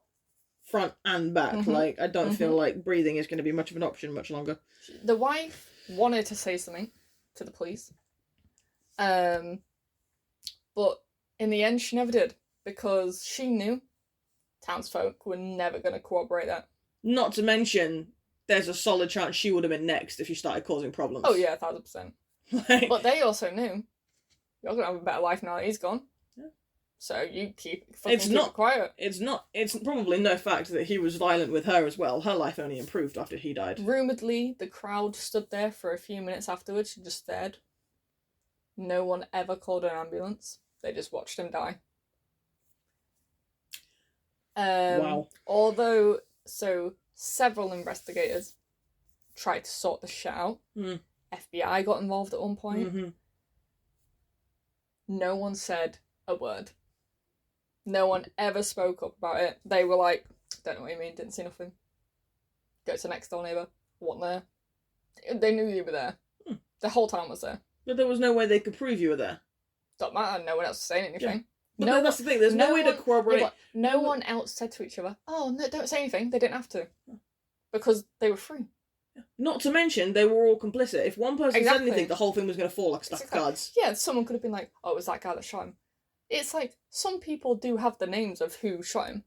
front and back. Like, I don't feel like breathing is going to be much of an option much longer. The wife wanted to say something to the police. But in the end, she never did. Because she knew townsfolk were never going to corroborate that. Not to mention, there's a solid chance she would have been next if she started causing problems. Oh, yeah, 1,000%. But they also knew, you're going to have a better life now that he's gone. Yeah. So you keep it quiet. It's probably no fact that he was violent with her as well. Her life only improved after he died. Rumouredly, the crowd stood there for a few minutes afterwards and just stared. No one ever called an ambulance. They just watched him die. Wow. Although, several investigators tried to sort the shit out. FBI got involved at one point. No one said a word. No one ever spoke up about it. They were like, don't know what you mean, didn't see nothing. Go to next door neighbour. Wasn't there. They knew you were there. The whole town was there. But there was no way they could prove you were there. Don't matter, no one else was saying anything. Yeah. But that's the thing, there's no way to corroborate. Yeah, no one else said to each other, oh, no, don't say anything. They didn't have to. Because they were free. Not to mention, they were all complicit. If one person said anything, the whole thing was going to fall like a stack of cards. Yeah, someone could have been like, oh, it was that guy that shot him. It's like, some people do have the names of who shot him.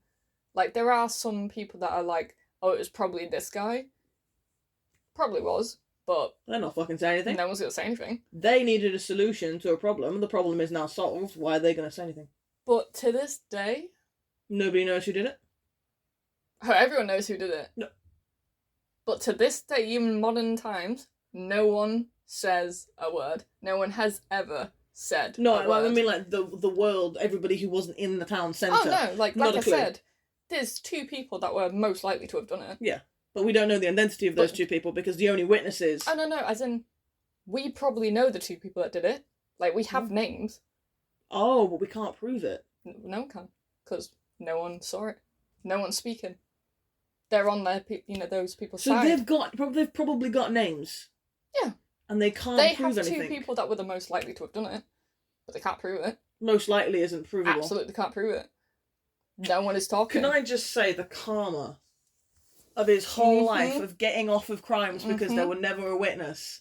Like, there are some people that are like, oh, it was probably this guy. Probably was, but... They're not fucking saying anything. No one's going to say anything. They needed a solution to a problem. The problem is now solved. Why are they going to say anything? But to this day... Nobody knows who did it? Oh, everyone knows who did it. No. But to this day, even modern times, no one says a word. No one has ever said a word. I mean like the world, everybody who wasn't in the town centre. Oh no, like I said, there's 2 people that were most likely to have done it. Yeah, but we don't know the identity of those 2 people because the only witnesses... Oh no, as in, we probably know the 2 people that did it. Like, we have names. Oh, but we can't prove it. No one can, because no one saw it. No one's speaking. They're on their, those people's side. So they've probably got names. Yeah. And they can't prove anything. They have 2 people that were the most likely to have done it, but they can't prove it. Most likely isn't provable. Absolutely can't prove it. No one is talking. Can I just say the karma of his whole life of getting off of crimes because there were never a witness,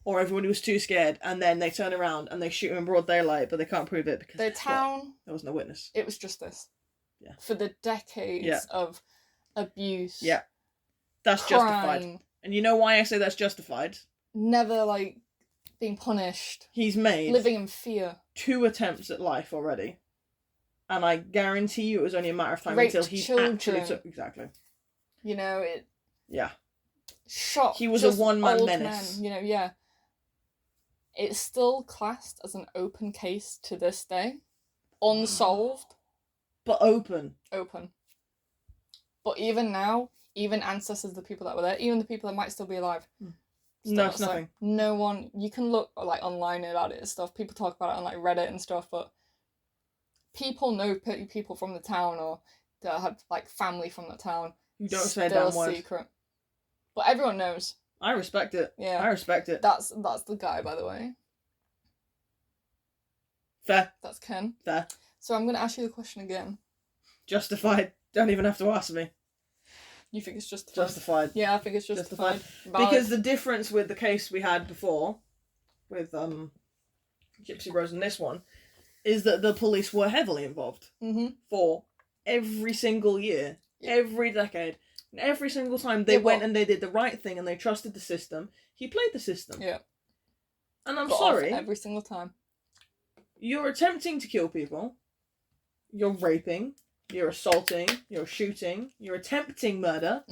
or everyone was too scared, and then they turn around and they shoot him in broad daylight, but they can't prove it because the town... there was no witness. It was just this. Yeah. For the decades of abuse. Yeah. That's crime, justified. And you know why I say that's justified? Never, being punished. He's made living in fear. 2 attempts at life already. And I guarantee you it was only a matter of time Raped until he children. actually took... Exactly. You know, it... Yeah. Shot He was a one-man old menace. Men, you know, yeah. It's still classed as an open case to this day. Unsolved. But open. Open. But even now, even ancestors of the people that were there, even the people that might still be alive... No, it's nothing. No one... You can look, like, online about it and stuff. People talk about it on, like, Reddit and stuff, but... People know people from the town or that have, like, family from the town. You don't say a damn word. Secret. But everyone knows. I respect it. Yeah. I respect it. That's the guy, by the way. Fair. That's Ken. Fair. So I'm going to ask you the question again. Justified. Don't even have to ask me. You think it's justified? Justified. Yeah, I think it's justified. Because the difference with the case we had before, with Gypsy Rose and this one, is that the police were heavily involved. For every single year, every decade, and every single time they went and they did the right thing and they trusted the system. He played the system. Yeah. And I'm sorry. Every single time. You're attempting to kill people. You're raping. You're assaulting. You're shooting. You're attempting murder.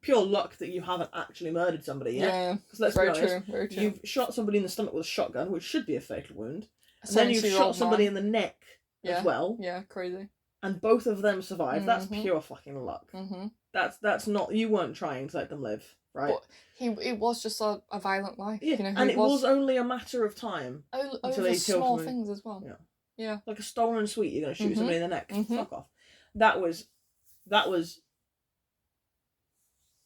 Pure luck that you haven't actually murdered somebody yet. Yeah. Because let's be honest, Very true. you've shot somebody in the stomach with a shotgun, which should be a fatal wound. And then you've shot somebody in the neck as well. Yeah, crazy. And both of them survived. That's pure fucking luck. That's not... You weren't trying to let them live, right? But it was just a violent life. Yeah, you know, and it was only a matter of time. Over small things as well. Yeah. Like a stolen sweet, you're going to shoot somebody in the neck. Fuck off. That was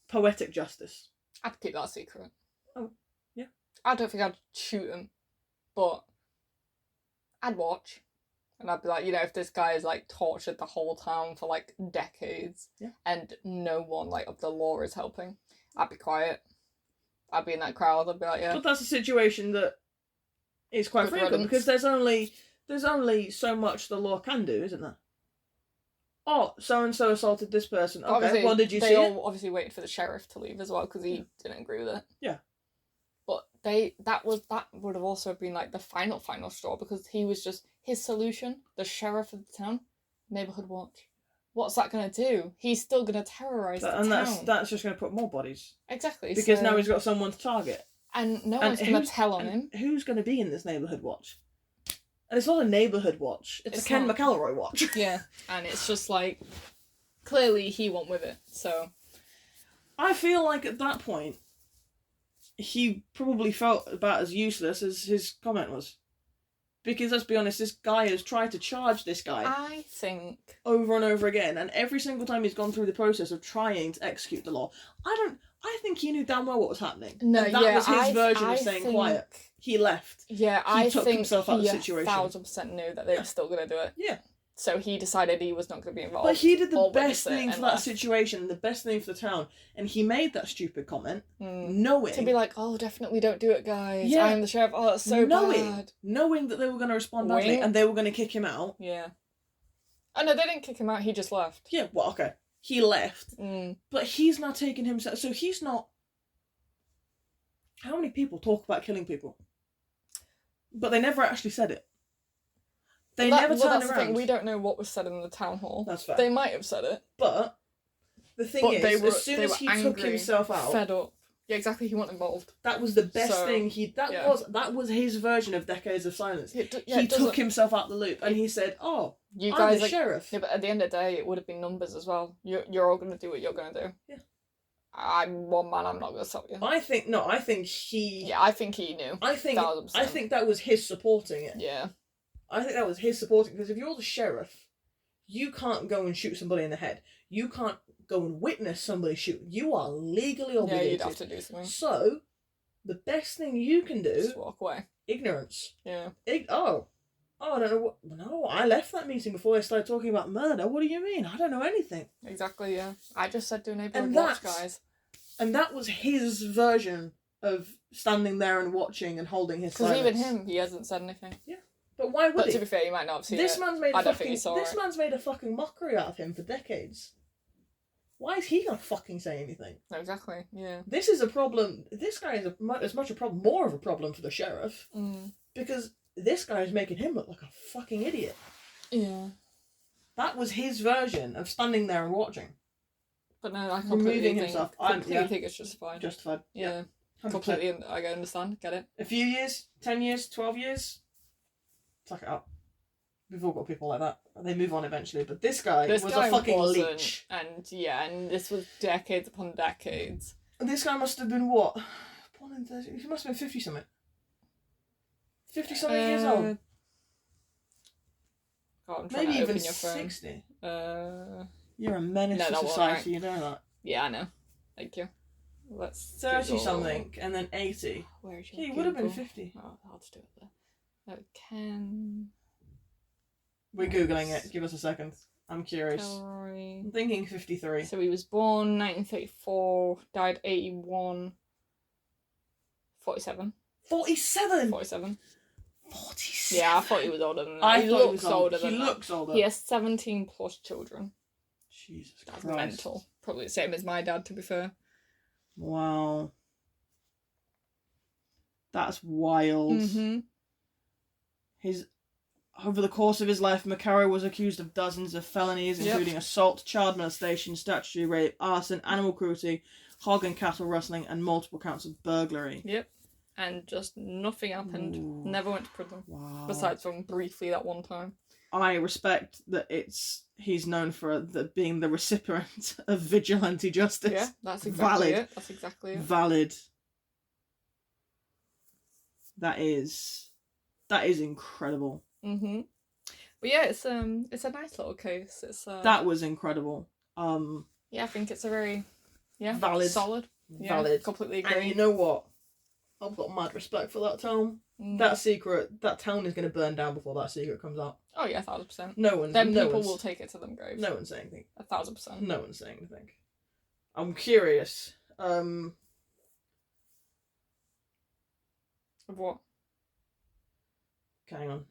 poetic justice. I'd keep that a secret. Oh, yeah. I don't think I'd shoot him, but I'd watch. And I'd be like, you know, if this guy is, like, tortured the whole town for, like, decades, and no one, like, of the law is helping, I'd be quiet. I'd be in that crowd. I'd be like, yeah. But that's a situation that is quite frequent, because there's only so much the law can do, isn't there? Oh, so-and-so assaulted this person. Okay, obviously, well, did you see it? They it? all obviously waited for the sheriff to leave as well, because he didn't agree with it. Yeah. But that would have also been, like, the final straw, because he was just... His solution, the sheriff of the town, neighborhood watch. What's that going to do? He's still going to terrorise the town. And that's just going to put more bodies. Exactly. Because now he's got someone to target. And no one's going to tell on him. Who's going to be in this neighborhood watch? And it's not a neighborhood watch. It's a Ken McElroy watch. Yeah. And it's just like, clearly he went with it. So I feel like at that point, he probably felt about as useless as his comment was. Because let's be honest, this guy has tried to charge this guy. I think over and over again, and every single time he's gone through the process of trying to execute the law, I think he knew damn well what was happening. No, and that was his version of staying quiet. He left. Yeah, he took himself out of the situation. 1,000% knew that they were still going to do it. Yeah. So he decided he was not going to be involved. But he did the best thing for that situation, the best thing for the town, and he made that stupid comment, knowing... To be like, oh, definitely don't do it, guys. Yeah. I am the sheriff. Oh, that's so bad. Knowing that they were going to respond badly, and they were going to kick him out. Yeah. Oh, no, they didn't kick him out, he just left. Yeah, well, okay. He left. But he's now taken himself... So he's not... How many people talk about killing people? But they never actually said it. They never turned around. The thing. We don't know what was said in the town hall. That's fair. They might have said it. But the thing is, as soon as he took himself out... fed up. Yeah, exactly, he wasn't involved. That was the best thing that was his version of decades of silence. He took himself out the loop and he said, oh, you guys, I'm the sheriff. Yeah, but at the end of the day, it would have been numbers as well. You're all going to do what you're going to do. Yeah. I'm one man, I'm not going to stop you. I think he... Yeah, I think he knew. I think that was his supporting it. Yeah. I think that was his supporting, because if you're the sheriff, you can't go and shoot somebody in the head. You can't go and witness somebody shoot. You are legally obligated. Yeah, you'd have to do something. So, the best thing you can do... Just walk away. Ignorance. Yeah. I don't know what... No, I left that meeting before they started talking about murder. What do you mean? I don't know anything. Exactly, yeah. I just said do a neighbourhood watch, guys. And that was his version of standing there and watching and holding his silence. Because even him, he hasn't said anything. Yeah. But why would he? But to be fair, he might not have seen this man's made a fucking mockery out of him for decades. why is he gonna fucking say anything? Exactly, yeah. This is a problem. This guy is as much a problem, more of a problem for the sheriff. Because this guy is making him look like a fucking idiot. Yeah. That was his version of standing there and watching. But no, I completely think it's justified. Justified. Yeah. 100%. Completely, I understand, get it. A few years, 10 years, 12 years, suck it up. We've all got people like that. They move on eventually, but this guy was a fucking leech. And this was decades upon decades. This guy must have been what? Born in 30, he must have been 50 something. 50 something years old. God, I'm trying Maybe to open even your phone. 60. You're a menace to society, you know that. Yeah, I know. Thank you. Let's 30 something and then 80. Where is your he would have been 50. Oh, I'll just do it there. Ken. We're Googling it. Give us a second. I'm curious. McElroy. I'm thinking 53. So he was born 1934, died 81. 47. 47? 47. 47? Yeah, I thought he was older than that. He looks older than that. He looks older. He has 17 plus children. Jesus Christ. That's mental. Probably the same as my dad, to be fair. Wow. That's wild. Over the course of his life, McElroy was accused of dozens of felonies, including assault, child molestation, statutory rape, arson, animal cruelty, hog and cattle rustling, and multiple counts of burglary. Yep. And just nothing happened. Ooh. Never went to prison. Wow. Besides from briefly that one time. I respect that he's known for being the recipient of vigilante justice. Yeah, that's exactly it. That's exactly it. Valid. That is incredible. But yeah, it's a nice little case. That was incredible. Yeah, I think it's a very valid, solid. Yeah, valid. Completely agree. And you know what? I've got mad respect for that town. That town is going to burn down before that secret comes out. Oh yeah, 1,000%. People will take it to them graves. No one's saying anything. 1,000%. No one's saying anything. I'm curious. Of what? Hang on.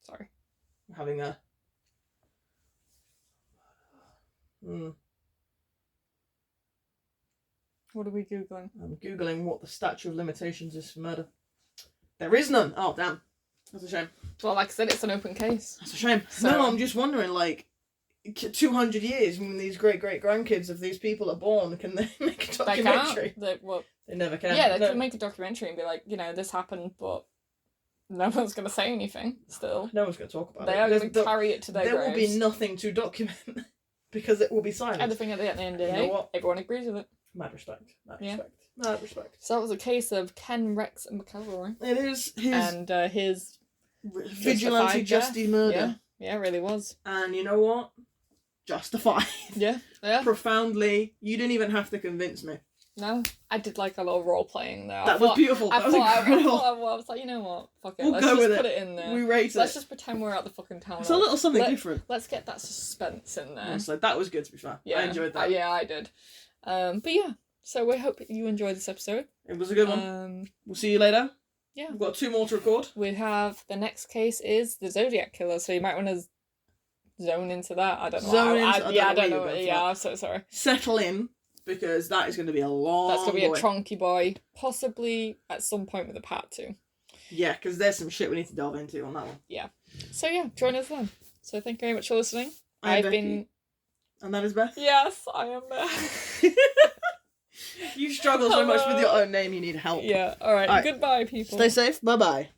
Sorry. I'm having a... What are we Googling? I'm Googling what the statute of limitations is for murder. There is none! Oh, damn. That's a shame. Well, like I said, it's an open case. That's a shame. So... No, I'm just wondering, 200 years when these great-great-grandkids of these people are born, can they make a documentary? They never can. Yeah, they can make a documentary and be like, this happened, but no one's going to say anything still. No one's going to talk about it. They are going to carry it to their graves. There will be nothing to document because it will be silent. And the thing at the end of the day, everyone agrees with it. Mad respect. Mad respect. So that was a case of Ken, Rex and McElroy. It is. His vigilante justice murder. Yeah, it really was. And you know what? Justified. Yeah. Profoundly. You didn't even have to convince me. No, I did like a little role playing there. That was beautiful. That was incredible. I was like, you know what? Fuck it. We'll Let's go just with put it in there. We rate it. Let's just pretend we're at the fucking town. It's a little something different. Let's get that suspense in there. So that was good, to be fair. Yeah. I enjoyed that. Yeah, I did. But yeah, so we hope you enjoyed this episode. It was a good one. We'll see you later. Yeah. We've got 2 more to record. We have the next case is the Zodiac Killer, so you might want to zone into that. I don't know. I don't know. Yeah, I'm so sorry. Settle in, because that is going to be a long That's going to be a chunky boy, possibly at some point with a part 2. Yeah, because there's some shit we need to delve into on that one. Yeah. So yeah, join us then. So thank you very much for listening. I've been... And that is Beth? Yes, I am Beth. You struggle so much with your own name, you need help. Yeah, alright. Goodbye, people. Stay safe. Bye-bye.